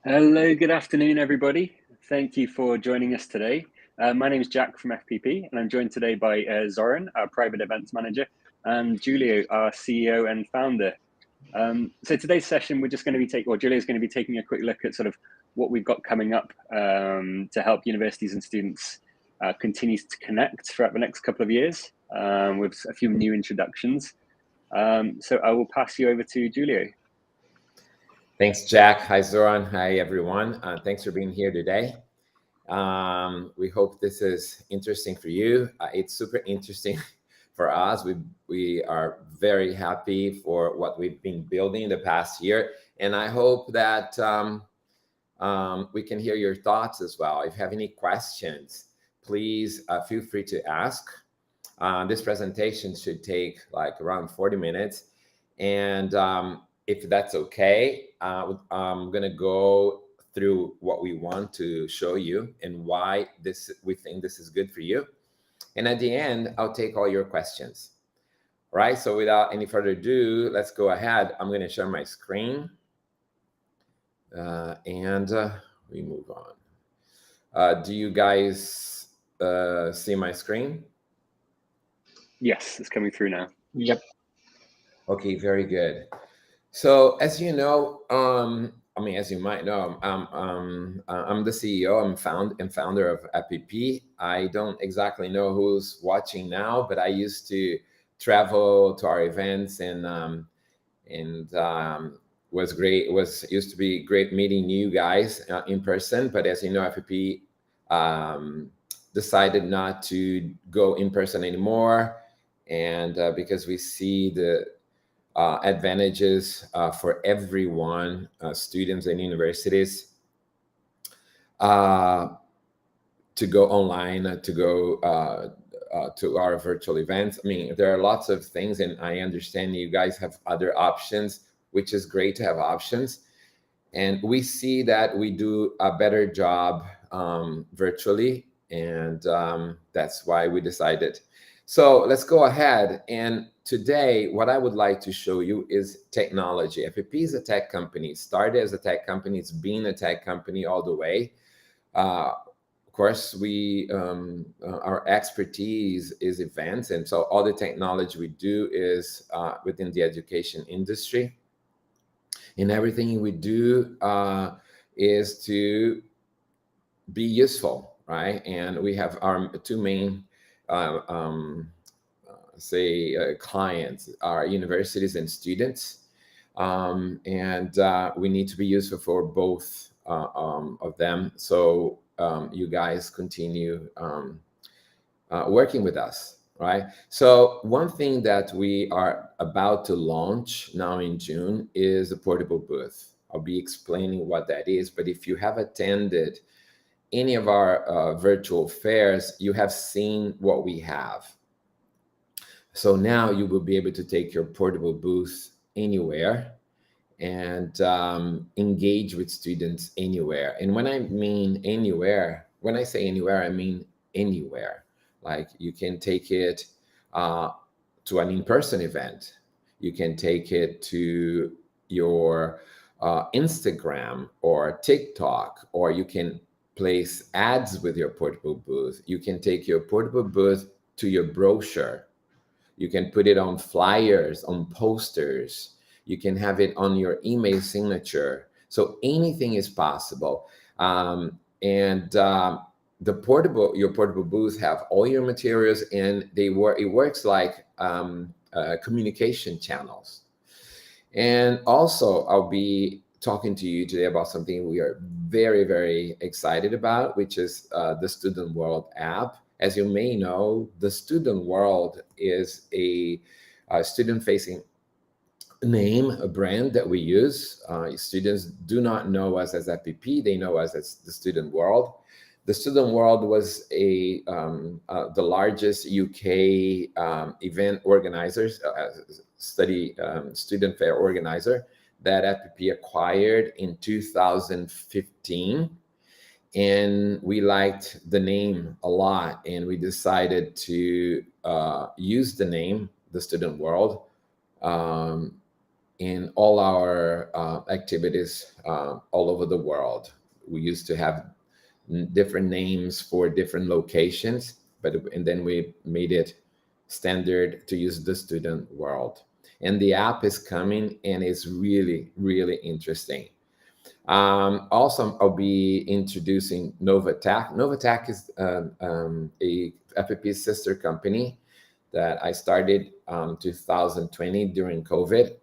Hello, good afternoon, everybody. Thank you for joining us today. My name is Jack from FPP, and I'm joined today by Zoran, our private events manager, and Julio, our CEO and founder. So today's session, we're just going to be Julio's going to be taking a quick look at sort of what we've got coming up to help universities and students continue to connect throughout the next couple of years with a few new introductions. So I will pass you over to Julio. Thanks, Jack. Hi, Zoran. Hi, everyone. Thanks for being here today. We hope this is interesting for you. It's super interesting for us. We are very happy for what we've been building the past year, and I hope that we can hear your thoughts as well. If you have any questions, please feel free to ask. This presentation should take like around 40 minutes, and if that's okay, I'm gonna go through what we want to show you and why we think this is good for you. And at the end, I'll take all your questions. All right, so without any further ado, let's go ahead. I'm gonna share my screen and we move on. Do you guys see my screen? Yes, it's coming through now. Yep. Okay, very good. So as you know, as you might know, I'm the CEO and founder of FPP. I don't exactly know who's watching now, but I used to travel to our events and was great. Used to be great meeting you guys in person. But as you know, FPP decided not to go in person anymore, and because we see the advantages for everyone, students and universities, to go online, to go to our virtual events. I mean, there are lots of things, and I understand you guys have other options, which is great to have options. And we see that we do a better job virtually, and that's why we decided. So let's go ahead. And today, what I would like to show you is technology. FPP is a tech company. Started as a tech company. It's been a tech company all the way. Of course, our expertise is events. And so all the technology we do is within the education industry. And everything we do is to be useful, right? And we have our two main clients are universities and students, and we need to be useful for both of them. So you guys continue working with us, right? So one thing that we are about to launch now in June is a portable booth. I'll be explaining what that is, but if you have attended any of our virtual fairs, you have seen what we have. So now you will be able to take your portable booth anywhere and engage with students anywhere. And when I mean anywhere, when I say anywhere, I mean anywhere. Like you can take it to an in-person event. You can take it to your Instagram or TikTok, or you can place ads with your portable booth. You can take your portable booth to your brochure. You can put it on flyers, on posters. You can have it on your email signature. So anything is possible. Your portable booth have all your materials, and it works like communication channels. And also, I'll be talking to you today about something we are very, very excited about, which is the Student World app. As you may know, the Student World is a student-facing name, a brand that we use. Students do not know us as FPP; they know us as the Student World. The Student World was the largest UK event organizers, student fair organizer that FPP acquired in 2015. And we liked the name a lot, and we decided to use the name, the Student World, in all our activities all over the world. We used to have different names for different locations, and then we made it standard to use the student world. And the app is coming and it's really, really interesting. Also, I'll be introducing Novatech. Novatech is a FPP sister company that I started 2020 during COVID.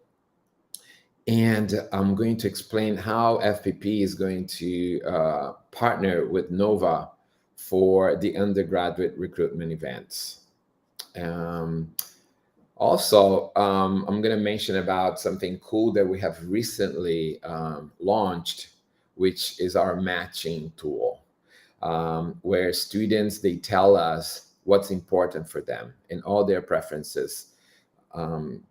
And I'm going to explain how FPP is going to partner with Nova for the undergraduate recruitment events. I'm going to mention about something cool that we have recently launched, which is our matching tool, where students, they tell us what's important for them and all their preferences,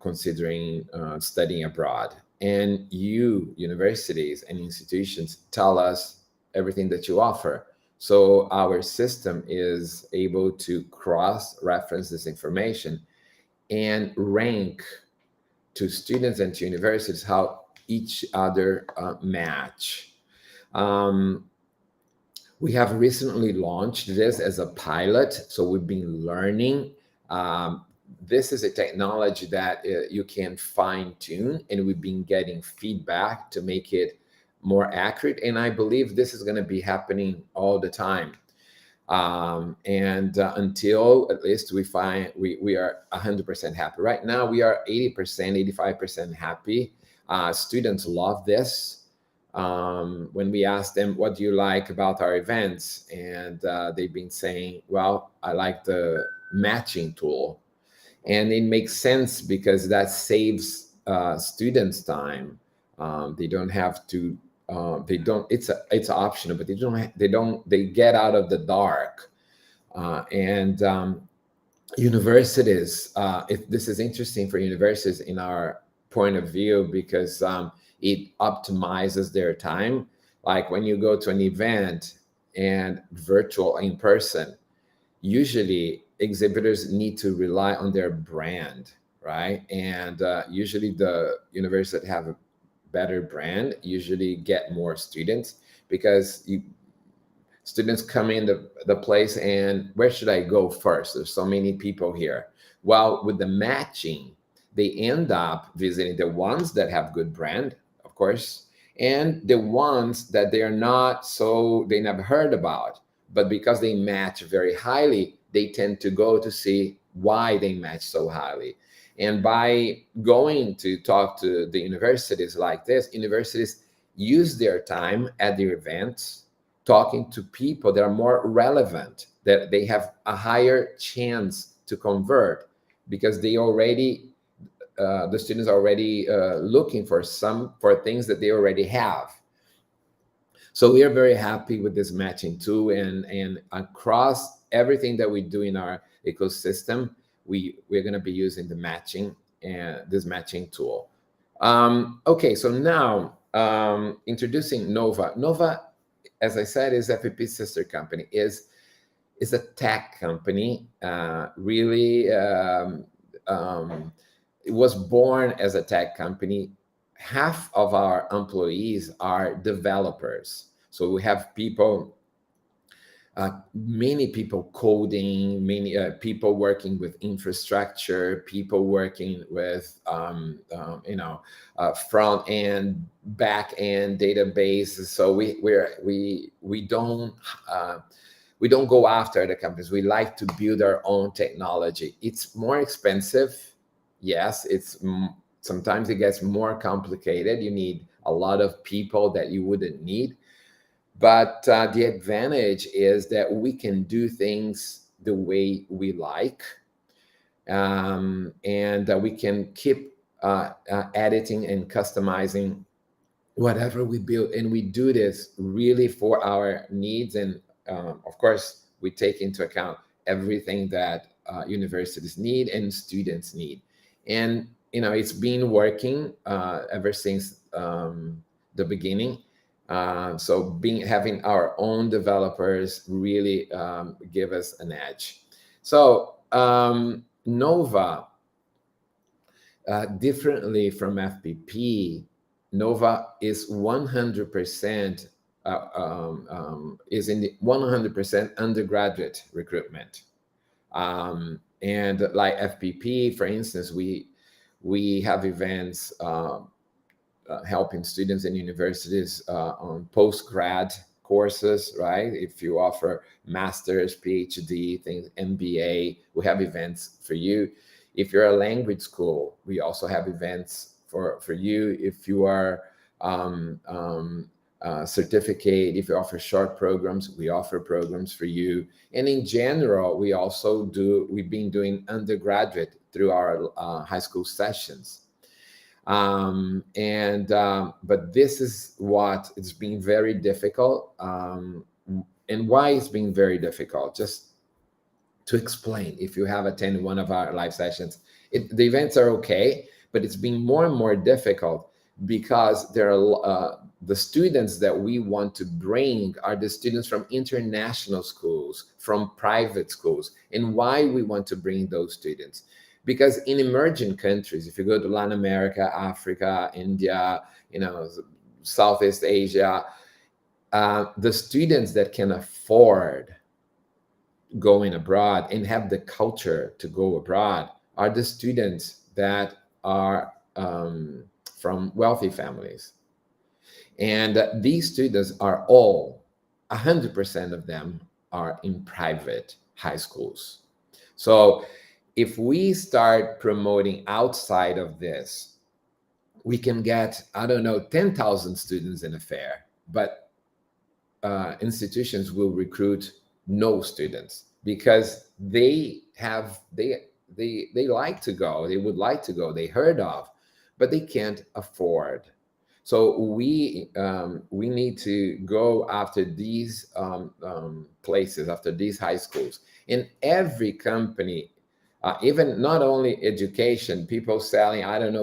considering studying abroad. And you, universities and institutions, tell us everything that you offer. So our system is able to cross-reference this information and rank to students and to universities how each other match. We have recently launched this as a pilot, so we've been learning. This is a technology that you can fine tune, and we've been getting feedback to make it more accurate. And I believe this is going to be happening all the time. Until at least we find we are 100% happy. Right now, we are 80%, 85% happy. Students love this. When we ask them, what do you like about our events? And they've been saying, well, I like the matching tool. And it makes sense because that saves students time. They don't have to they don't, it's optional, but they get out of the dark. Universities, this is interesting for universities in our point of view, because it optimizes their time. Like when you go to an event and virtual in person, usually exhibitors need to rely on their brand, right? And usually the universities that have a better brand usually get more students, because students come in the place and where should I go first? There's so many people here. Well, with the matching, they end up visiting the ones that have good brand, of course, and the ones that they never heard about, but because they match very highly, they tend to go to see why they match so highly. And by going to talk to the universities like this, universities use their time at their events talking to people that are more relevant, that they have a higher chance to convert, because the students are already looking for things that they already have. So we are very happy with this matching tool, and across everything that we do in our ecosystem, we're going to be using the matching and this matching tool. Okay, so now introducing Nova. Nova, as I said, is FPP's sister company. Is a tech company. It was born as a tech company. Half of our employees are developers. So we have people, many people coding, many people working with infrastructure, people working with front end, back end databases. So we don't go after the companies. We like to build our own technology. It's more expensive. Yes, sometimes it gets more complicated. You need a lot of people that you wouldn't need. But the advantage is that we can do things the way we like, and we can keep editing and customizing whatever we build. And we do this really for our needs. And of course, we take into account everything that universities need and students need. And, it's been working ever since the beginning. So having our own developers really give us an edge. So Nova differently from FPP, Nova is 100% is in the 100% undergraduate recruitment. And like FPP, for instance, we have events helping students in universities on post-grad courses, right? If you offer master's, PhD, things, MBA, we have events for you. If you're a language school, we also have events for you. If you are certificate, if you offer short programs, we offer programs for you. And in general, we've been doing undergraduate through our high school sessions. But this is what it's been very difficult. And why it's been very difficult, just to explain, if you have attended one of our live sessions, the events are okay, but it's been more and more difficult because there are the students that we want to bring are the students from international schools, from private schools. And why we want to bring those students? Because in emerging countries, if you go to Latin America, Africa, India, Southeast Asia, the students that can afford going abroad and have the culture to go abroad are the students that are from wealthy families. And these students are all, 100% of them are in private high schools. So if we start promoting outside of this, we can get, 10,000 students in a fair, but institutions will recruit no students because they like to go, they would like to go, they heard of, but they can't afford. So we need to go after these places, after these high schools. In every company, even not only education, people selling,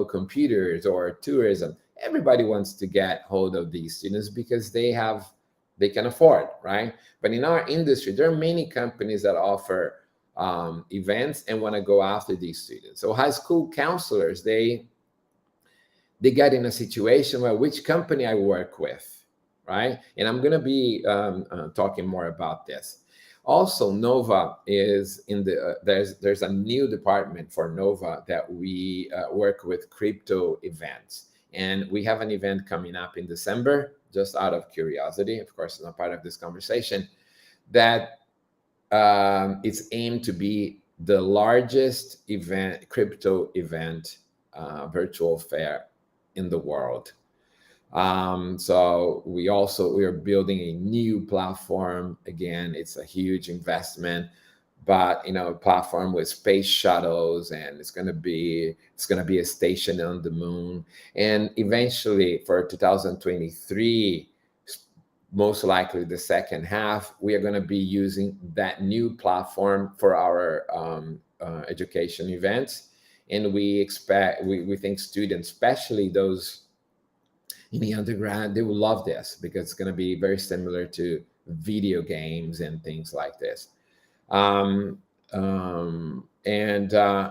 computers or tourism, everybody wants to get hold of these students because they can afford, right? But in our industry, there are many companies that offer events and want to go after these students. So high school counselors, they get in a situation where which company I work with, right? And I'm going to be talking more about this. Also, Nova is in the there's a new department for Nova that we work with crypto events, and we have an event coming up in December. Just out of curiosity, of course, not part of this conversation, that it's aimed to be the largest crypto event, virtual fair in the world. So we are building a new platform. Again, it's a huge investment, but a platform with space shuttles, and it's going to be a station on the moon. And eventually, for 2023, most likely the second half, we are going to be using that new platform for our education events. And we think students, especially those in the undergrad, they will love this because it's going to be very similar to video games and things like this.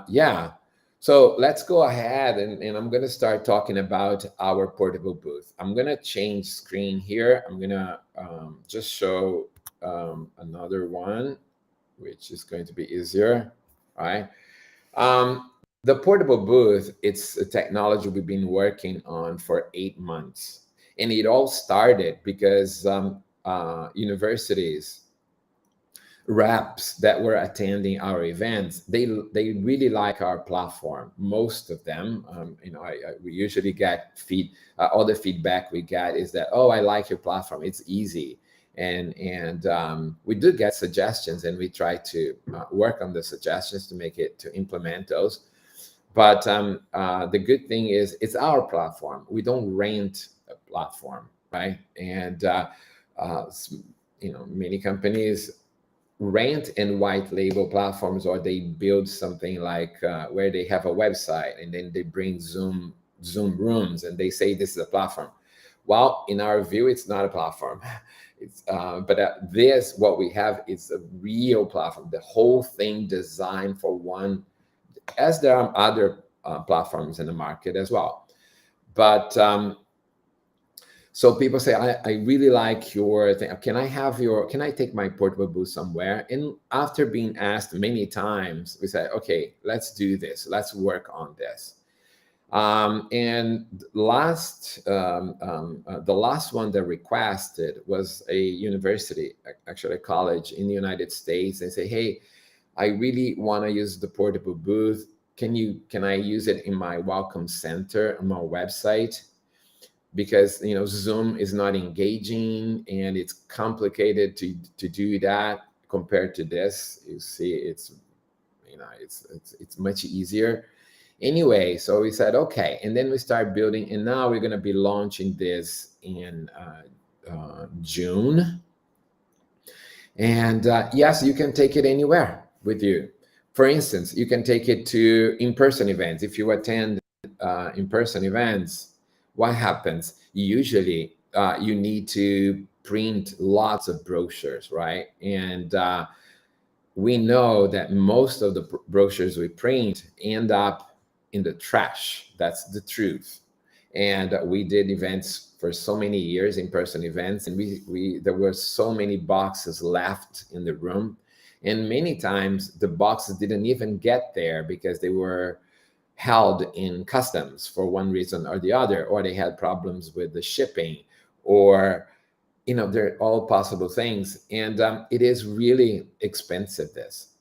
Yeah, so let's go ahead and I'm going to start talking about our portable booth. I'm going to change screen here. I'm going to just show another one, which is going to be easier, right? The portable booth, it's a technology we've been working on for 8 months. And it all started because universities, reps that were attending our events, they really like our platform. Most of them, we usually get all the feedback we get is that, oh, I like your platform, it's easy. And we do get suggestions, and we try to work on the suggestions to implement those. But the good thing is it's our platform. We don't rent a platform, right? And many companies rent and white label platforms, or they build something like where they have a website and then they bring Zoom rooms and they say this is a platform. Well, in our view, it's not a platform. But what we have is a real platform. The whole thing designed for one. As there are other platforms in the market as well. But so people say, I really like your thing. Can I take my portable booth somewhere? And after being asked many times, we say, okay, let's do this. Let's work on this. And the last one that requested was a university, actually a college in the United States. They say, hey, I really want to use the portable booth. Can I use it in my welcome center on my website? Because Zoom is not engaging and it's complicated to do that compared to this. You see, it's much easier. Anyway, so we said, okay, and then we start building, and now we're going to be launching this in June. And yes, you can take it anywhere with you. For instance, you can take it to in-person events. If you attend in-person events, what happens? Usually, you need to print lots of brochures, right? And we know that most of the brochures we print end up in the trash. That's the truth. And we did events for so many years, in-person events, and there were so many boxes left in the room. And many times the boxes didn't even get there because they were held in customs for one reason or the other, or they had problems with the shipping, or they're all possible things. And it is really expensive, this.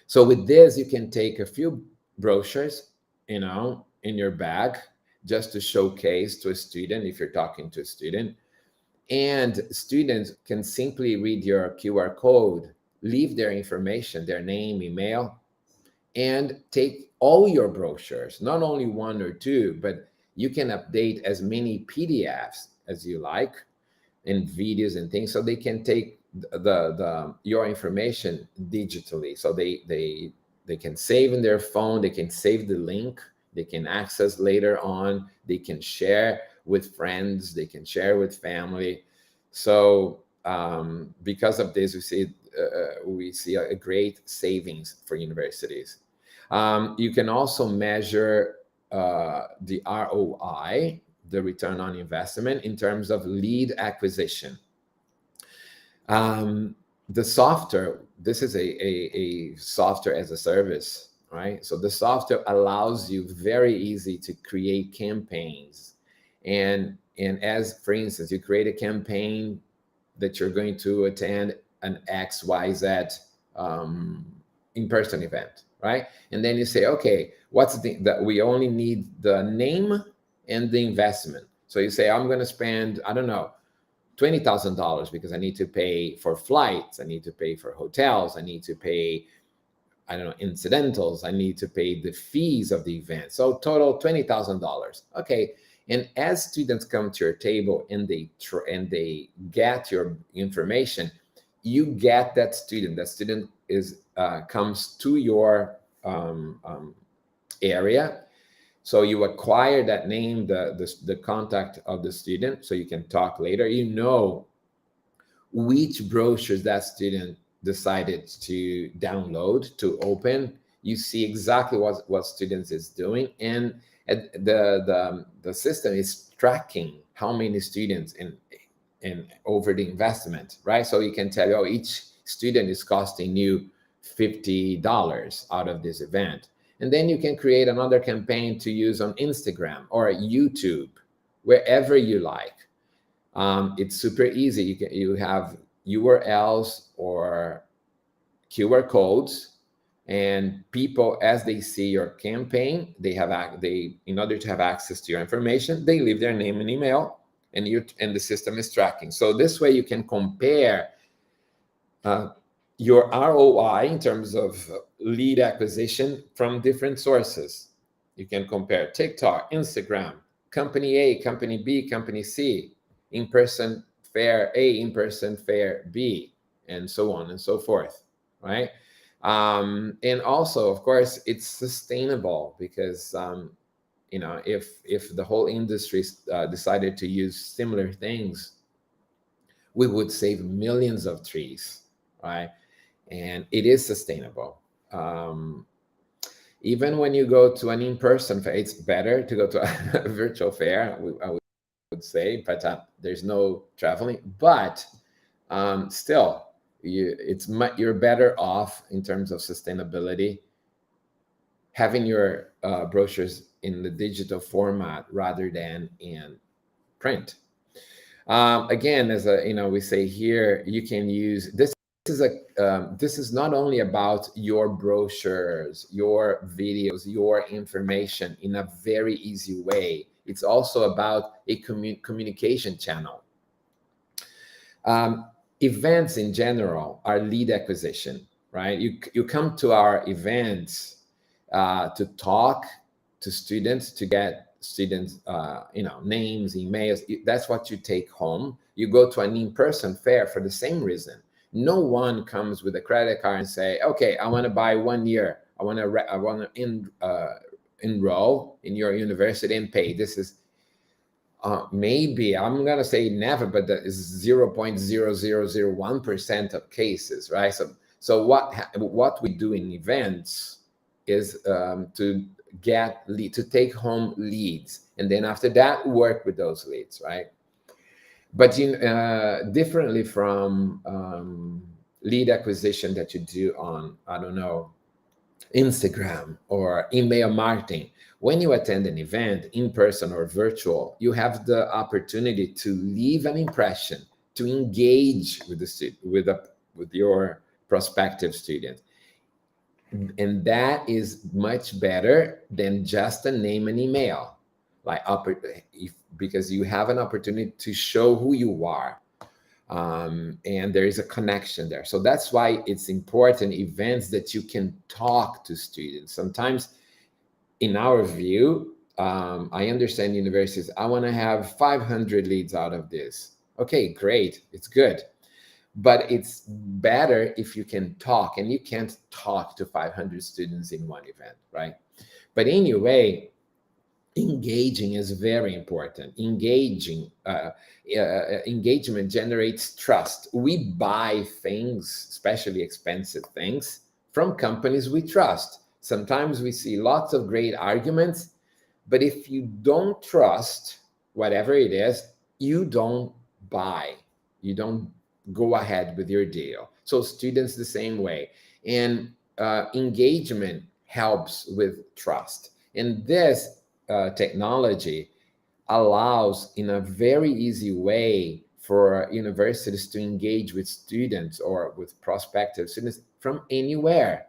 So with this, you can take a few brochures, in your bag, just to showcase to a student if you're talking to a student. And students can simply read your QR code, leave their information, their name, email, and take all your brochures, not only one or two, but you can update as many PDFs as you like, and videos and things, so they can take your information digitally. So they can save in their phone, they can save the link, they can access later on, they can share with friends, they can share with family. So because of this, we see a great savings for universities. You can also measure the ROI, the return on investment, in terms of lead acquisition. The software, this is a software as a service, right? So the software allows you very easy to create campaigns. And as, for instance, you create a campaign that you're going to attend an XYZ in-person event, right? And then you say, okay, what's that we only need the name and the investment. So you say, I'm going to spend, I don't know, $20,000 because I need to pay for flights, I need to pay for hotels, I need to pay, I don't know, incidentals, I need to pay the fees of the event. So total $20,000. Okay. And as students come to your table and they get your information, you get that student. That student comes to your area. So you acquire that name, the contact of the student, so you can talk later. You know which brochures that student decided to download, to open. You see exactly what students is doing, and the system is tracking how many students and over the investment, right? So you can tell, each student is costing you $50 out of this event. And then you can create another campaign to use on Instagram or YouTube, wherever you like. It's super easy. You have URLs or QR codes, and people, as they see your campaign, in order to have access to your information, they leave their name and email, and the system is tracking. So this way you can compare your ROI in terms of lead acquisition from different sources. You can compare TikTok, Instagram, company A, company B, company C, in-person fair A, in-person fair B, and so on and so forth, right? And also, of course, it's sustainable because if the whole industry decided to use similar things, we would save millions of trees, right? And it is sustainable. Even when you go to an in-person fair, it's better to go to a virtual fair, I would say, but there's no traveling. But still, you're better off in terms of sustainability having your brochures in the digital format rather than in print. Again, as we say here, you can use this. This is not only about your brochures, your videos, your information in a very easy way. It's also about a communication channel. Events in general are lead acquisition, right? You come to our events to talk to students, to get students, names, emails. That's what you take home. You go to an in-person fair for the same reason. No one comes with a credit card and say, okay, I want to buy 1 year. I want to enroll in your university and pay. This is maybe, I'm going to say never, but that is 0.0001% of cases, right? So what we do in events is to take home leads, and then after that work with those leads, right? But differently from lead acquisition that you do on, I don't know, Instagram or email marketing, when you attend an event in person or virtual, you have the opportunity to leave an impression, to engage with with your prospective student. And that is much better than just a name and email, because you have an opportunity to show who you are. And there is a connection there. So that's why it's important events that you can talk to students. Sometimes, in our view, I understand universities, I want to have 500 leads out of this. Okay, great, it's good. But it's better if you can talk, and you can't talk to 500 students in one event, right? But anyway, engaging is very important. Engagement generates trust. We buy things, especially expensive things, from companies we trust. Sometimes we see lots of great arguments, but if you don't trust whatever it is, you don't buy. You don't go ahead with your deal. So students the same way. And engagement helps with trust. And this technology allows in a very easy way for universities to engage with students or with prospective students from anywhere.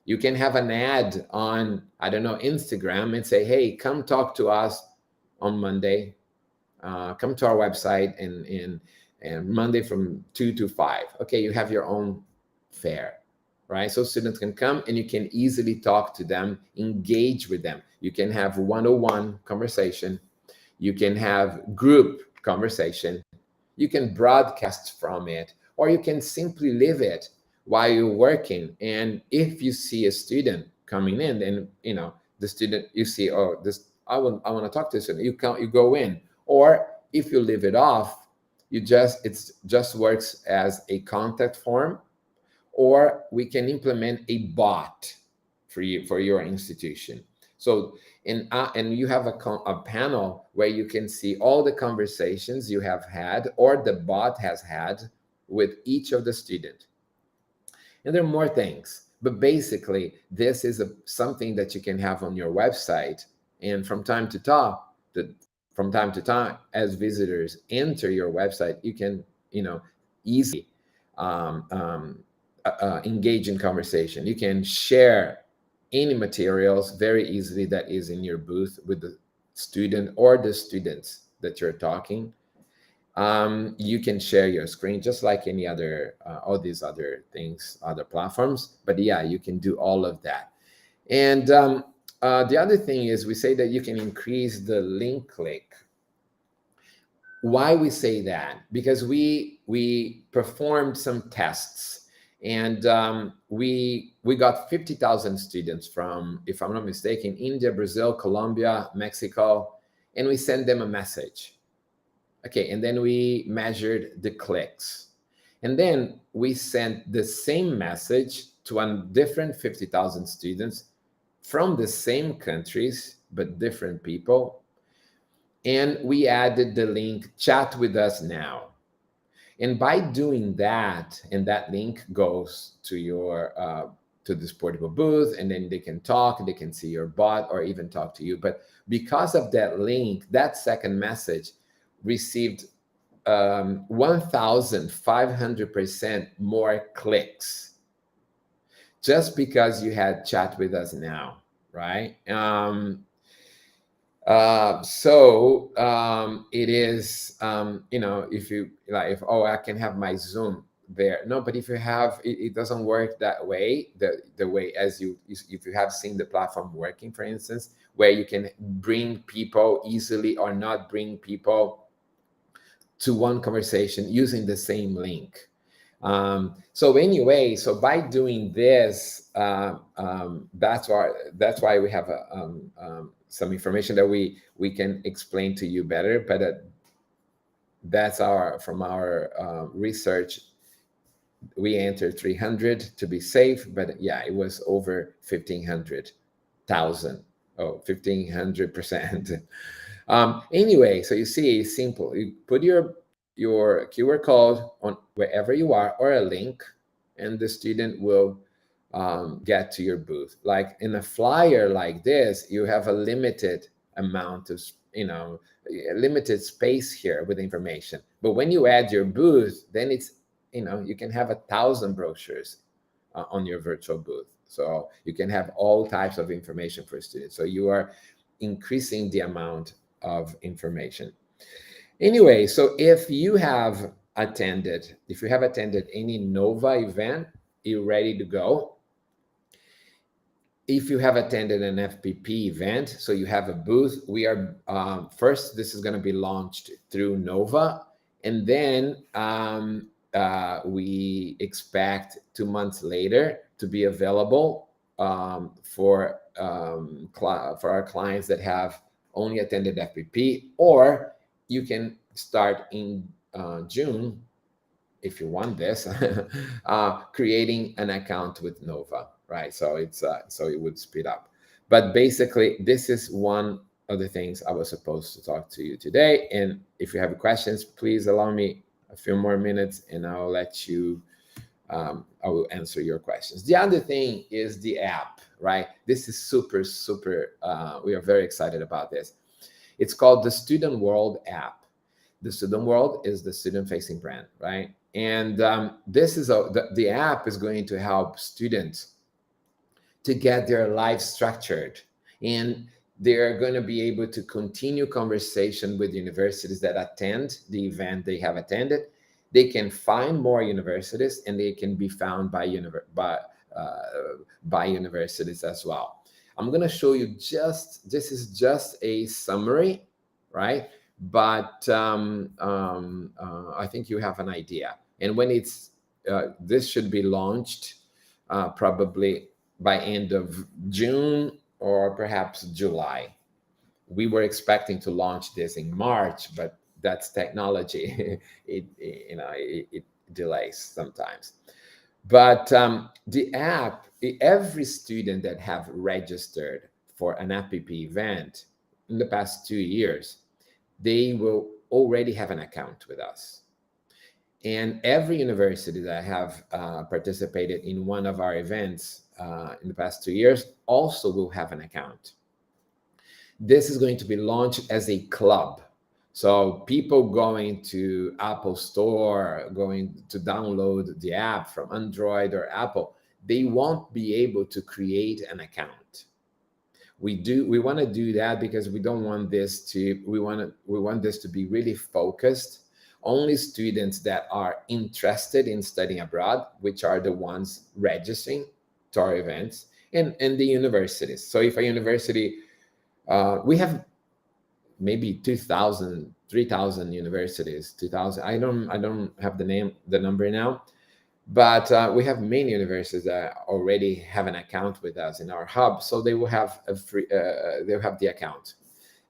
You can have an ad on, I don't know, Instagram and say, hey, come talk to us on Monday. Come to our website and Monday from 2 to 5. Okay, you have your own fair, right? So students can come and you can easily talk to them, engage with them. You can have one-on-one conversation. You can have group conversation. You can broadcast from it, or you can simply leave it while you're working. And if you see a student coming in, then the student, you see, oh, this I want to talk to this student. You go in, or if you leave it off, it just works as a contact form, or we can implement a bot for your institution. So and you have a panel where you can see all the conversations you have had or the bot has had with each of the students. And there are more things, but basically this is something that you can have on your website. And from time to time, as visitors enter your website, you can easily engage in conversation. You can share any materials very easily that is in your booth with the student or the students that you're talking. You can share your screen just like any other, all these other things, other platforms. But yeah, you can do all of that. And the other thing is we say that you can increase the link click. Why we say that? Because we performed some tests. And we got 50,000 students from, if I'm not mistaken, India, Brazil, Colombia, Mexico, and we sent them a message. Okay, and then we measured the clicks. And then we sent the same message to a different 50,000 students from the same countries, but different people. And we added the link, chat with us now. And by doing that, and that link goes to your to this portable booth, and then they can talk, they can see your bot, or even talk to you. But because of that link, that second message received 1,500% more clicks, just because you had chat with us now, right? It is, if you like, if, oh, I can have my Zoom there. No, but if you have, it doesn't work that way. The way as if you have seen the platform working, for instance, where you can bring people easily or not bring people to one conversation using the same link. So anyway, so by doing this, that's why we have some information that we can explain to you better. But that's from our research. We entered 300 to be safe, but yeah, it was over 1,500,000. Oh, 1,500%. Anyway, so you see, it's simple. You put your QR code on wherever you are, or a link, and the student will get to your booth. Like in a flyer like this, you have a limited amount of, limited space here with information. But when you add your booth, then it's, you can have 1,000 brochures on your virtual booth. So you can have all types of information for students. So you are increasing the amount of information. Anyway, so if you have attended any Nova event, you're ready to go. If you have attended an FPP event, so you have a booth, we are first, this is going to be launched through Nova, and then we expect 2 months later to be available for our clients that have only attended FPP, or you can start in June, if you want this, creating an account with Nova, right? So it's so it would speed up. But basically, this is one of the things I was supposed to talk to you today. And if you have questions, please allow me a few more minutes, and I'll let you. I will answer your questions. The other thing is the app, right? This is super. We are very excited about this. It's called the Student World app. The Student World is the student-facing brand, right? And this is the app is going to help students to get their life structured, and they're going to be able to continue conversation with universities that attend the event they have attended. They can find more universities, and they can be found by universities as well. I'm going to show you this is just a summary, right? But I think you have an idea. And when it's this should be launched probably by end of June or perhaps July. We were expecting to launch this in March, but that's technology. it delays sometimes. But the app, every student that have registered for an FPP event in the past 2 years, they will already have an account with us. And every university that have participated in one of our events in the past 2 years also will have an account. This is going to be launched as a club. So people going to Apple Store, going to download the app from Android or Apple, they won't be able to create an account. We want to do that because we don't want this to, we want this to be really focused. Only students that are interested in studying abroad, which are the ones registering to our events, and the universities. So if a university, we have maybe 2,000, 3,000 universities, 2,000. I don't have the number now, but we have many universities that already have an account with us in our hub, so they will have a free, they'll have the account,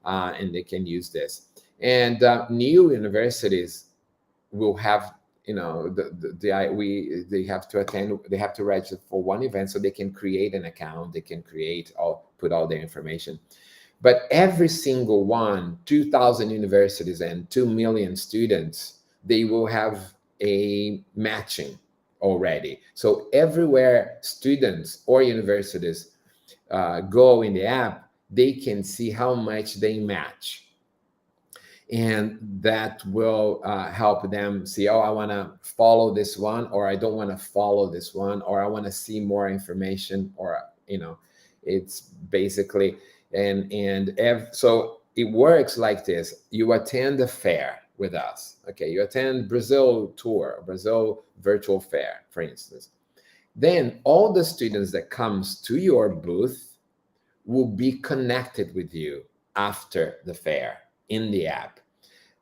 and they can use this. And new universities will have they have to attend, they have to register for one event so they can create an account, they can put all their information. But every single one, 2,000 universities and 2 million students, they will have a matching already. So everywhere students or universities go in the app, they can see how much they match. And that will help them see, oh, I want to follow this one, or I don't want to follow this one, or I want to see more information, or, it's basically, so it works like this. You attend a fair with us. Okay, you attend Brazil tour, Brazil virtual fair, for instance. Then all the students that comes to your booth will be connected with you after the fair in the app.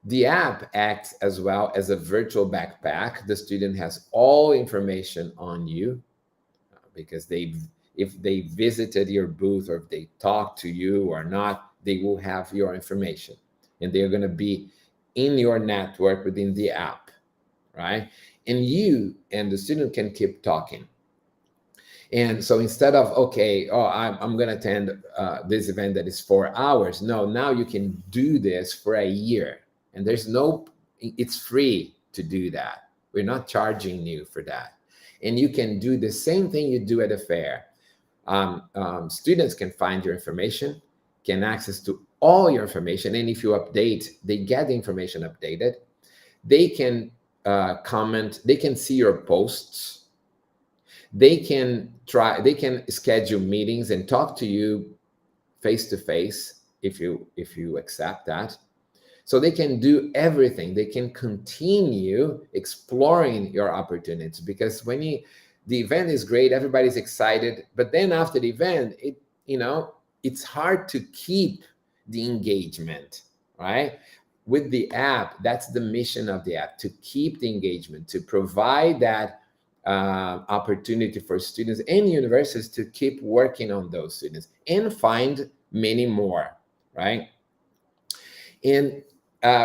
The app acts as well as a virtual backpack. The student has all information on you because if they visited your booth, or if they talk to you or not, they will have your information, and they're going to be in your network within the app, right? And you and the student can keep talking. And so instead of, okay, oh, I'm going to attend this event that is 4 hours. No, now you can do this for a year. And it's free to do that. We're not charging you for that. And you can do the same thing you do at a fair. Students can find your information, can access to all your information. And if you update, they get the information updated. They can comment, they can see your posts. They can schedule meetings and talk to you face to face if you accept that. So they can do everything. They can continue exploring your opportunities, because the event is great, everybody's excited, but then after the event, it's hard to keep the engagement, right? With the app, that's the mission of the app, to keep the engagement, to provide that opportunity for students and universities to keep working on those students and find many more, right? And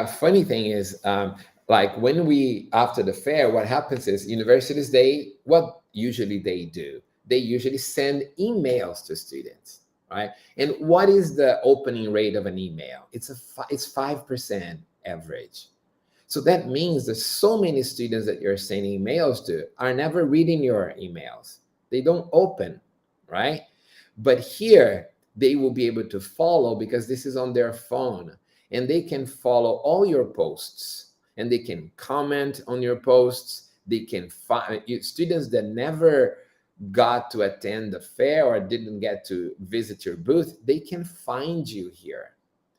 funny thing is, like after the fair, what happens is universities, what usually they do, they usually send emails to students, right? And what is the opening rate of an email? It's 5% average. So that means that so many students that you're sending emails to are never reading your emails. They don't open, right? But here, they will be able to follow because this is on their phone, and they can follow all your posts, and they can comment on your posts. They can find students that never got to attend the fair or didn't get to visit your booth. They can find you here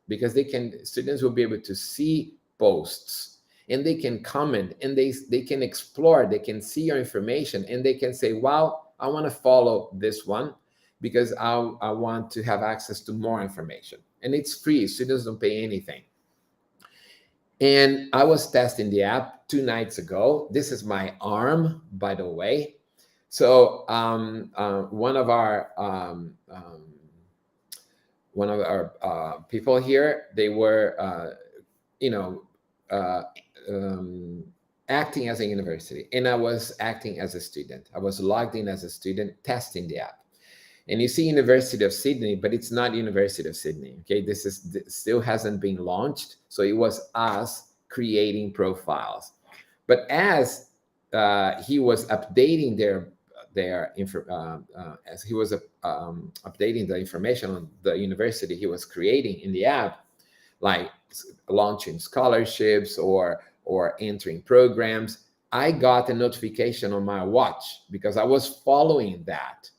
because students will be able to see posts, and they can comment, and they can explore, they can see your information, and they can say, wow, I want to follow this one because I want to have access to more information. And it's free. Students don't pay anything. And I was testing the app 2 nights ago. This is my arm, by the way. So one of our people here, they were, acting as a university, and I was acting as a student. I was logged in as a student testing the app. And you see University of Sydney, but it's not University of Sydney. Okay, this still hasn't been launched. So it was us creating profiles. But as he was updating as he was updating the information on the university he was creating in the app, like launching scholarships or entering programs, I got a notification on my watch because I was following that.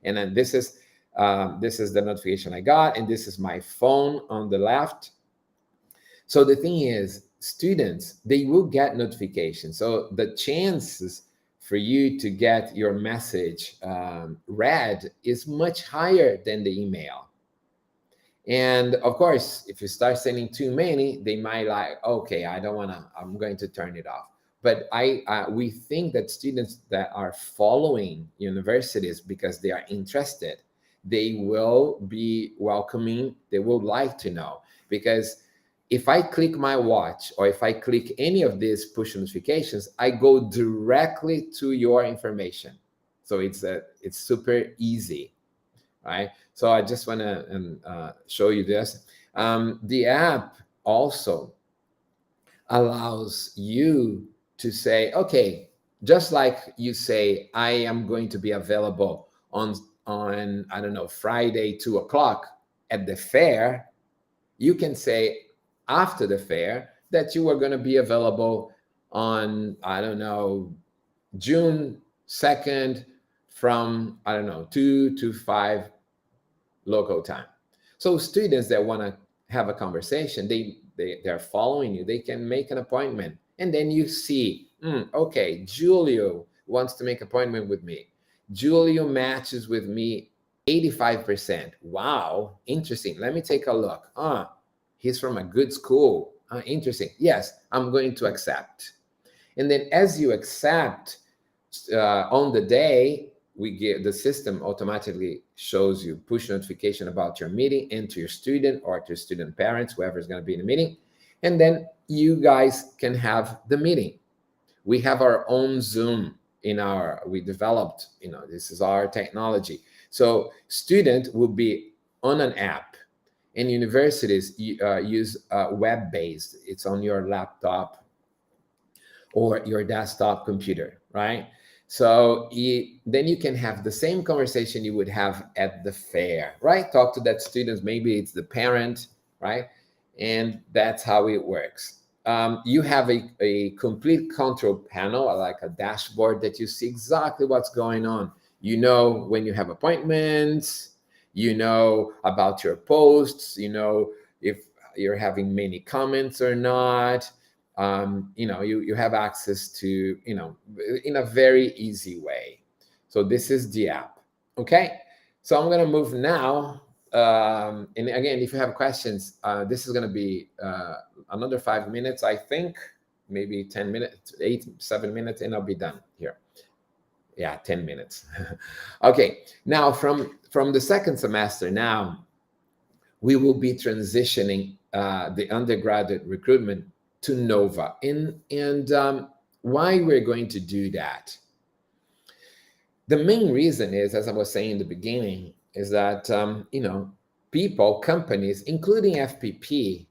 And then this is the notification I got, and this is my phone on the left. So the thing is, students, they will get notifications. So the chances for you to get your message read is much higher than the email. And of course, if you start sending too many, they might like, okay, I don't want to, I'm going to turn it off. But we think that students that are following universities because they are interested, they will be welcoming, they will like to know. Because if I click my watch or if I click any of these push notifications, I go directly to your information. So it's super easy, right? So I just want to show you this. The app also allows you to say, okay, just like you say, I am going to be available on I don't know, Friday 2 o'clock at the fair. You can say after the fair that you are going to be available on, I don't know, June 2nd from, I don't know, 2 to 5 local time. So students that want to have a conversation, they're following you, they can make an appointment. And then you see, okay, Julio wants to make appointment with me. Julio matches with me 85%. Wow, interesting. Let me take a look. He's from a good school. Interesting. Yes, I'm going to accept. And then as you accept, on the day, the system automatically shows you push notification about your meeting and to your student or to your student parents, whoever is going to be in the meeting. And then you guys can have the meeting. We have our own Zoom we developed, this is our technology. So student will be on an app, and universities use web-based. It's on your laptop or your desktop computer, right? So then you can have the same conversation you would have at the fair, right? Talk to that student, maybe it's the parent, right? And that's how it works. You have a complete control panel, like a dashboard that you see exactly what's going on. You know when you have appointments, you know about your posts, you know if you're having many comments or not. You have access to, in a very easy way. So this is the app. Okay. So I'm going to move now. And again, if you have questions, this is going to be another 5 minutes, I think, maybe 10 minutes, 7 minutes, and I'll be done here. Yeah, 10 minutes. Okay. Now from the second semester now, we will be transitioning the undergraduate recruitment to Nova. And why we're going to do that? The main reason is, as I was saying in the beginning, is that, people, companies, including FPP,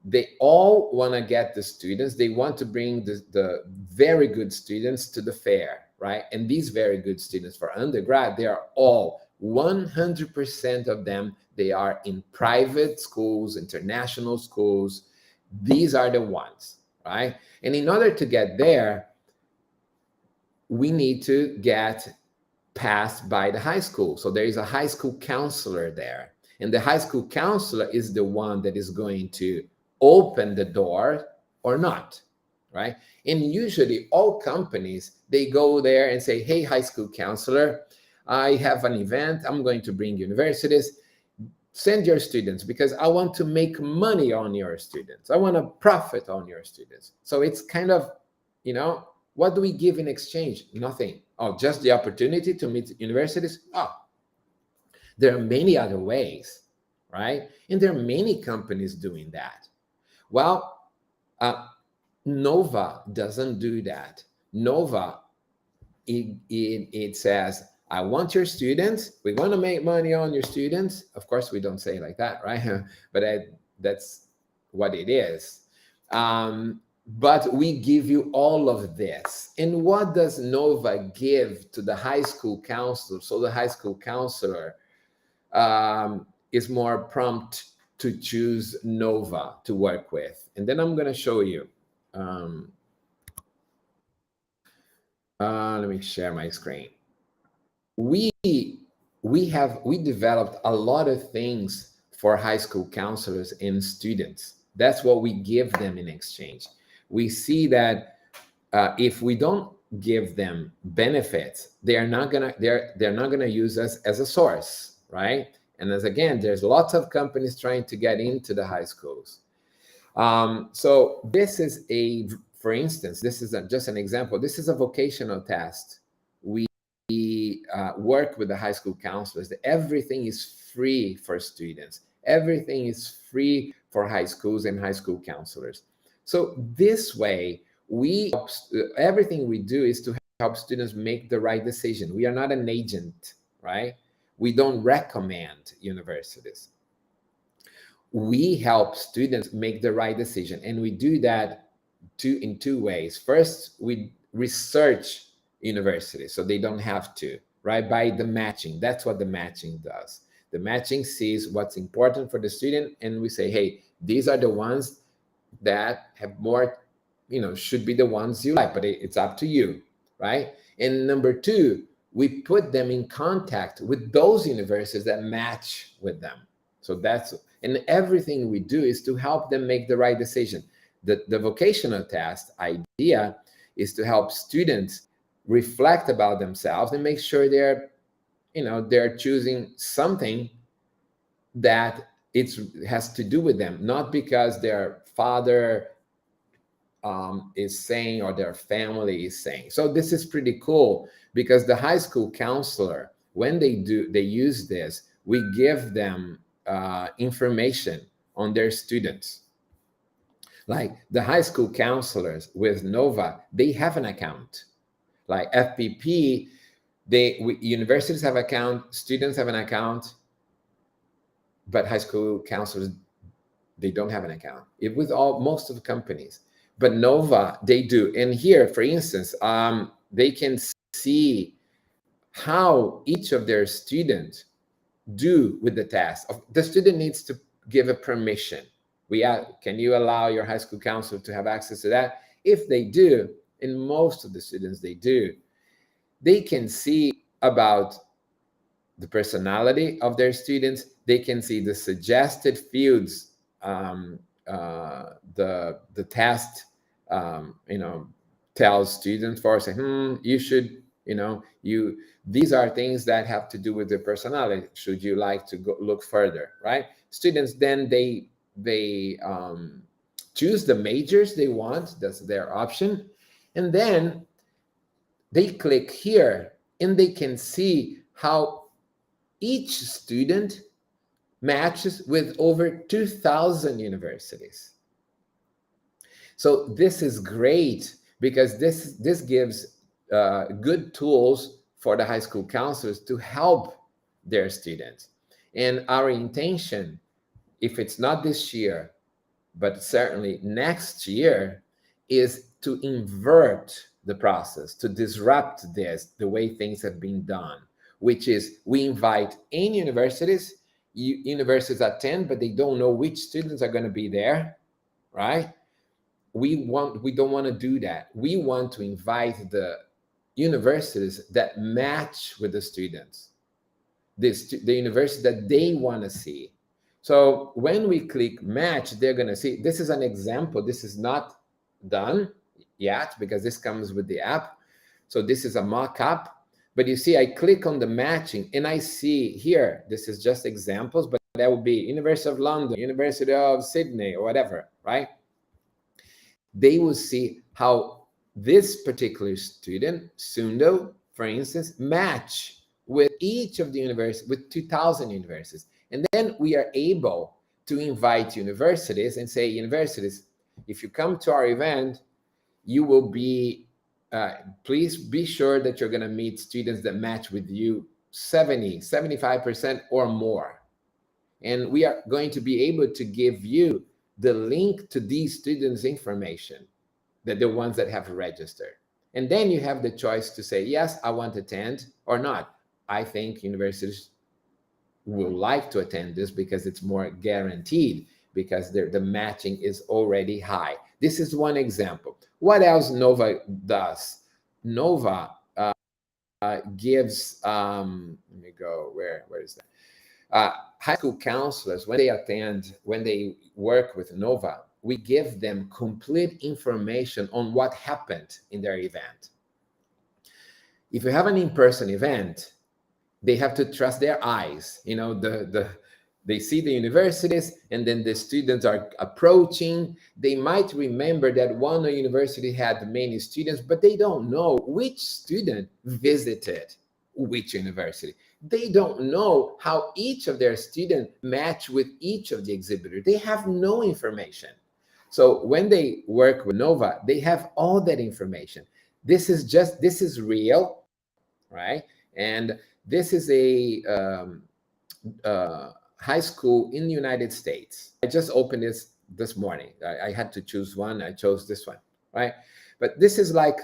they all want to get the students. They want to bring the very good students to the fair, right? And these very good students for undergrad, they are all 100% of them. They are in private schools, international schools. These are the ones, right? And in order to get there, we need to get passed by the high school. So there is a high school counselor there. And the high school counselor is the one that is going to open the door or not, right? And usually all companies, they go there and say, hey, high school counselor, I have an event. I'm going to bring universities. Send your students because I want to make money on your students. I want to profit on your students. So it's kind of, what do we give in exchange? Nothing. Oh, just the opportunity to meet universities? Oh, there are many other ways, right? And there are many companies doing that. Well, Nova doesn't do that. Nova, it says, I want your students. We want to make money on your students. Of course, we don't say it like that, right? But that's what it is. But we give you all of this. And what does Nova give to the high school counselor? So the high school counselor is more prompt to choose Nova to work with. And then I'm going to show you. Let me share my screen. We developed a lot of things for high school counselors and students. That's what we give them in exchange. We see that if we don't give them benefits, they're not gonna use us as a source, right? And as again, there's lots of companies trying to get into the high schools. So this is for instance, this is just an example. This is a vocational test. We work with the high school counselors. Everything is free for students. Everything is free for high schools and high school counselors. So this way, everything we do is to help students make the right decision. We are not an agent, right? We don't recommend universities. We help students make the right decision, and we do that in two ways. First, we research universities so they don't have to, right? By the matching. That's what the matching does. The matching sees what's important for the student, and we say, hey, these are the ones that have more, should be the ones you like, but it's up to you, right? And number two, we put them in contact with those universities that match with them. So and everything we do is to help them make the right decision. The vocational test idea is to help students reflect about themselves and make sure they're choosing something that has to do with them, not because their father is saying or their family is saying. So this is pretty cool, because the high school counselor, when they use this, we give them information on their students. Like the high school counselors with Nova, they have an account. Like FPP, universities have account, students have an account, but high school counselors, they don't have an account. With most of the companies, but Nova, they do. And here, for instance, they can see how each of their students do with the test. The student needs to give a permission. Can you allow your high school counselor to have access to that? If they do, and most of the students they do, they can see about the personality of their students. They can see the suggested fields, the test, tells students for, say, you should, these are things that have to do with their personality. Should you like to go look further, right? Students, then they choose the majors they want. That's their option. And then they click here, and they can see how each student matches with over 2,000 universities. So this is great, because this gives good tools for the high school counselors to help their students. And our intention, if it's not this year, but certainly next year, is to invert the process, to disrupt the way things have been done, which is we invite in universities. Universities attend, but they don't know which students are going to be there, right? We don't want to do that. We want to invite the universities that match with the students, the university that they want to see. So when we click match, they're going to see, this is an example. This is not done yet because this comes with the app. So this is a mock-up. But you see, I click on the matching and I see here, this is just examples, but that would be University of London, University of Sydney, or whatever, right? They will see how this particular student, Sundo, for instance, match with each of the universities, with 2,000 universities. And then we are able to invite universities and say, universities, if you come to our event, you will be, please be sure that you're going to meet students that match with you 75% or more. And we are going to be able to give you the link to these students' information, that the ones that have registered. And then you have the choice to say, yes, I want to attend, or not. I think universities will like to attend this because it's more guaranteed, because the matching is already high. This is one example. What else Nova does? Nova gives, let me go, where is that? High school counselors, when they work with Nova, we give them complete information on what happened in their event. If you have an in-person event, they have to trust their eyes. They see the universities, and then the students are approaching. They might remember that one university had many students, but they don't know which student visited which university. They don't know how each of their students match with each of the exhibitors. They have no information. So when they work with Nova, they have all that information. This is real, right? And this is a high school in the United States. I just opened this morning. I had to choose one. I chose this one, right? But this is like,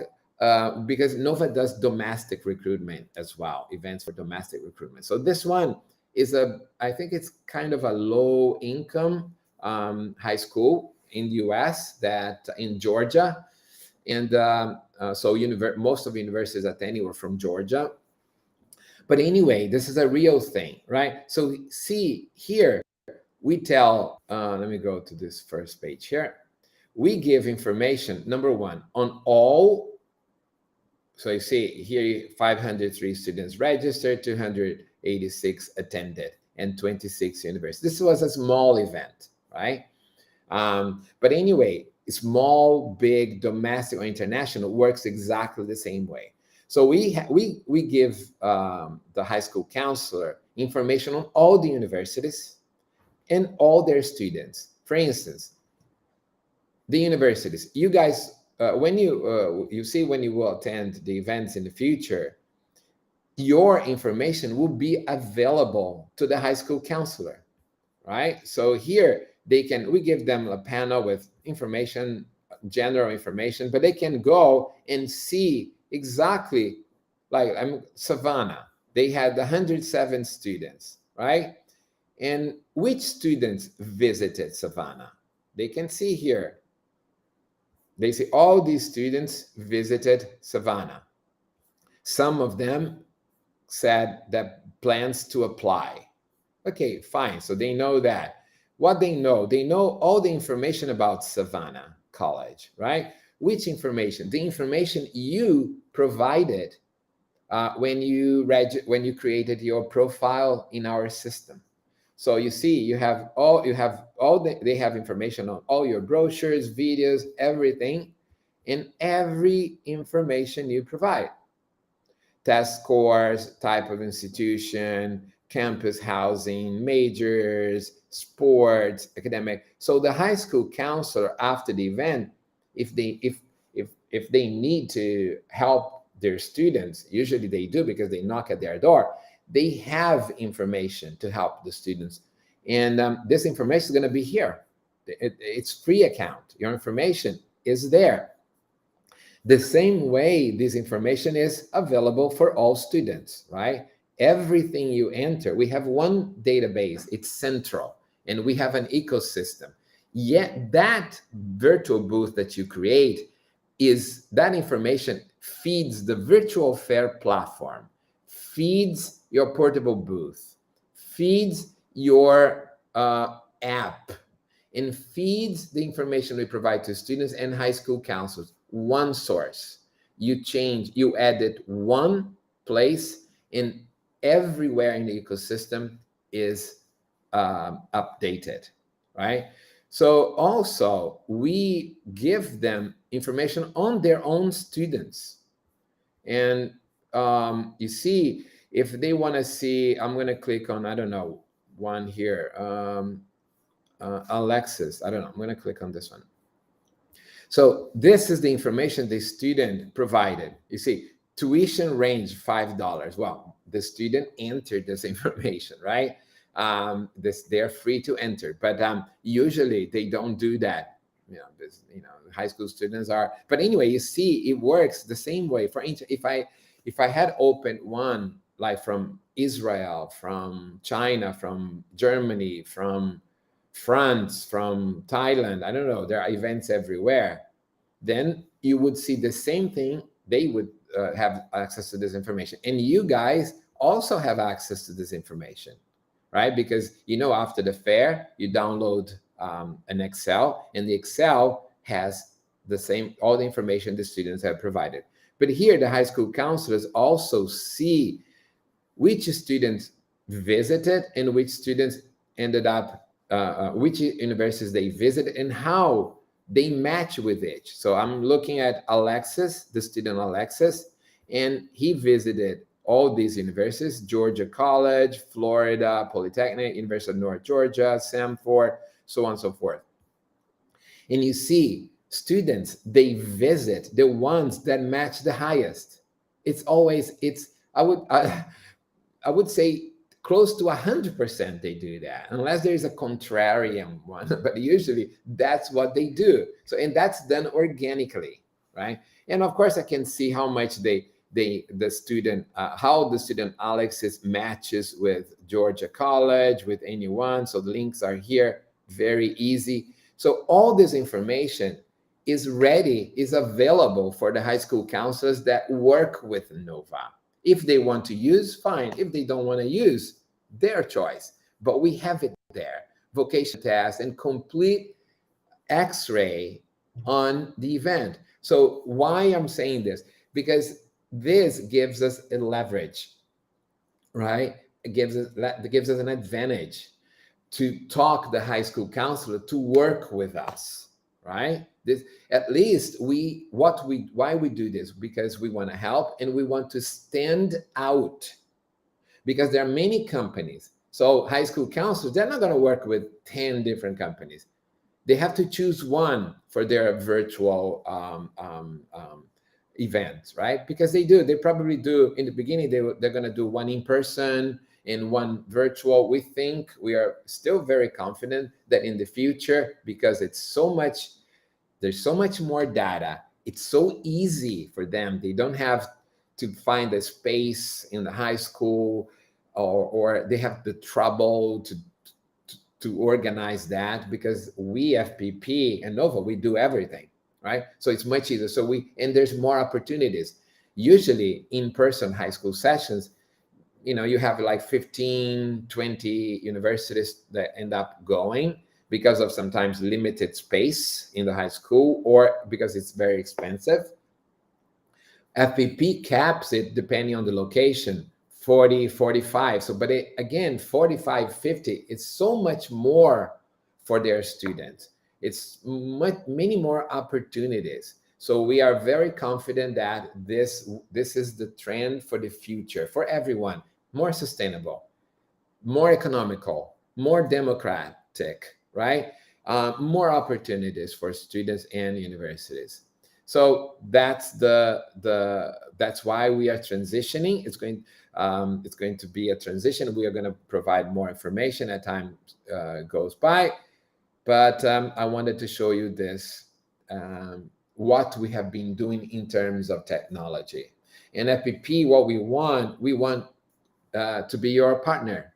because Nova does domestic recruitment as well, events for domestic recruitment. So this one is I think it's kind of a low income high school in the US, that in Georgia. And so most of the universities attending were from Georgia. But anyway, this is a real thing, right? So see here, we tell, let me go to this first page here. We give information, number one, on all. So you see here, 503 students registered, 286 attended, and 26 universities. This was a small event, right? But anyway, small, big, domestic, or international works exactly the same way. So we give the high school counselor information on all the universities and all their students. For instance, the universities. You guys, when you see, when you will attend the events in the future, your information will be available to the high school counselor, right? So here we give them a panel with information, general information, but they can go and see exactly, like Savannah, they had 107 students, right? And which students visited Savannah? They can see here. They say all these students visited Savannah. Some of them said that plans to apply. Okay, fine. So they know that. What they know all the information about Savannah College, right? Which information? The information you provided when you created your profile in our system. So you see, they have information on all your brochures, videos, everything, and every information you provide. Test scores, type of institution, campus housing, majors, sports, academic. So the high school counselor after the event, if they need to help their students, usually they do because they knock at their door, they have information to help the students. And this information is going to be here. It's free account. Your information is there. The same way this information is available for all students, right? Everything you enter, we have one database, it's central, and we have an ecosystem. Yet that virtual booth that you create, that information feeds the virtual fair platform, feeds your portable booth, feeds your app, and feeds the information we provide to students and high school counselors. One source. You edit one place, and everywhere in the ecosystem is updated, right? So also we give them information on their own students. And you see, if they want to see, I'm going to click on, I don't know, one here, Alexis, I don't know, I'm going to click on this one. So this is the information the student provided. You see, tuition range $5. Well, the student entered this information, right? They're free to enter, but usually they don't do that. High school students are. But anyway, you see, it works the same way. For instance, if I had opened one like from Israel, from China, from Germany, from France, from Thailand, I don't know, there are events everywhere, then you would see the same thing. They would have access to this information. And you guys also have access to this information, right? Because, after the fair, you download an Excel, and the Excel has all the information the students have provided. But here, the high school counselors also see which students visited and which students ended up, which universities they visited and how they match with each. So I'm looking at Alexis, the student Alexis, and he visited all these universities: Georgia College, Florida Polytechnic, University of North Georgia, Samford, so on and so forth. And you see students, they visit the ones that match the highest. It's always, I would say close to 100% they do that, unless there is a contrarian one, but usually that's what they do. So, and that's done organically, right? And of course I can see how much the student, how the student Alexis matches with Georgia College, with anyone. So the links are here, very easy. So all this information is ready, is available for the high school counselors that work with Nova. If they want to use, fine. If they don't want to use, their choice. But we have it there. Vocation test and complete X-ray on the event. So why I'm saying this? Because this gives us a leverage, right? It gives us an advantage to talk the high school counselor to work with us, right? This, at least why we do this, because we want to help and we want to stand out, because there are many companies. So high school counselors, they're not going to work with 10 different companies. They have to choose one for their virtual events, right? Because they probably do in the beginning, they're going to do one in person and one virtual. We think, we are still very confident that in the future, because there's so much more data, it's so easy for them. They don't have to find a space in the high school, or they have the trouble to organize that, because we FPP and Nova, we do everything, right? So it's much easier. And there's more opportunities. Usually in-person high school sessions, you have like 15, 20 universities that end up going, because of sometimes limited space in the high school, or because it's very expensive. FPP caps it depending on the location, 40, 45. So, but again, 45, 50, it's so much more for their students. It's many more opportunities. So we are very confident that this is the trend for the future, for everyone. More sustainable, more economical, more democratic, right? More opportunities for students and universities. So that's that's why we are transitioning. It's going to be a transition. We are going to provide more information as time goes by. But I wanted to show you this, what we have been doing in terms of technology. In FPP, what we want to be your partner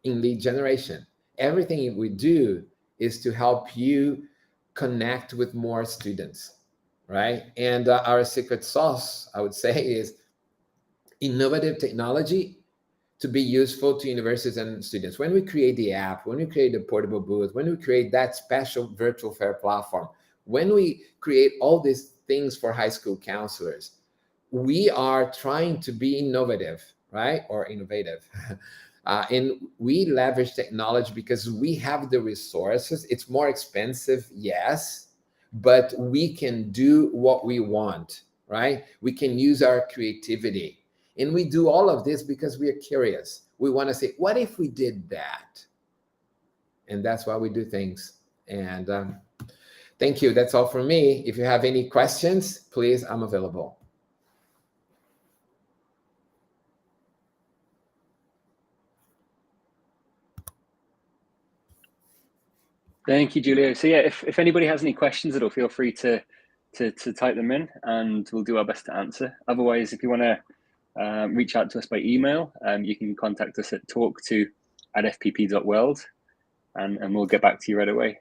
in lead generation. Everything we do is to help you connect with more students, right? And our secret sauce, I would say, is innovative technology to be useful to universities and students. When we create the app, when we create the portable booth, when we create that special virtual fair platform, when we create all these things for high school counselors, we are trying to be innovative, right? Or innovative. And we leverage technology because we have the resources. It's more expensive, yes, but we can do what we want, right? We can use our creativity. And we do all of this because we are curious. We want to say, what if we did that? And that's why we do things. And thank you. That's all for me. If you have any questions, please, I'm available. Thank you, Julio. So yeah, if anybody has any questions at all, feel free to type them in, and we'll do our best to answer. Otherwise, if you want to reach out to us by email, you can contact us at talk2@fpp.world, and we'll get back to you right away.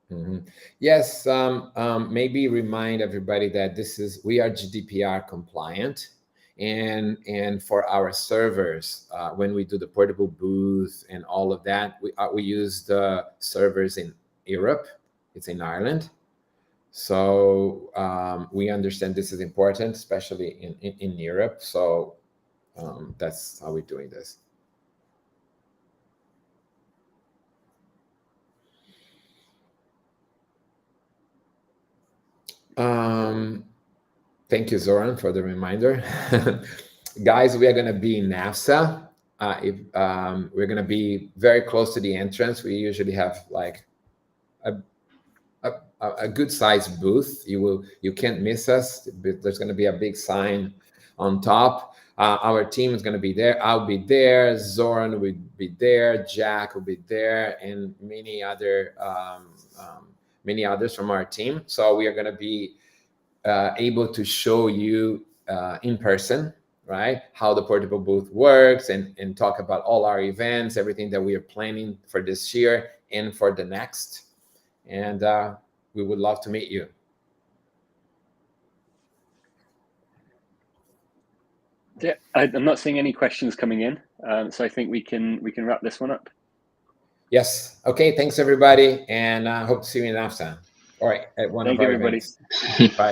Mm-hmm. Yes, maybe remind everybody that we are GDPR compliant, and for our servers, when we do the portable booth and all of that, we use the servers in Europe. It's in Ireland, so we understand this is important, especially in Europe. So that's how we're doing this. Thank you, Zoran, for the reminder. guys, we are going to be in NAFSA. We're going to be very close to the entrance. We usually have like a good sized booth. You can't miss us. There's going to be a big sign on top. Our team is going to be there. I'll be there. Zoran will be there. Jack will be there, and many others from our team. So we are going to be able to show you in person, right, how the portable booth works, and talk about all our events, everything that we are planning for this year and for the next. And we would love to meet you. Yeah, I'm not seeing any questions coming in, so I think we can wrap this one up. Yes. Okay. Thanks, everybody, and hope to see you in NAFSA. All right, at one of our everybody. events. Bye.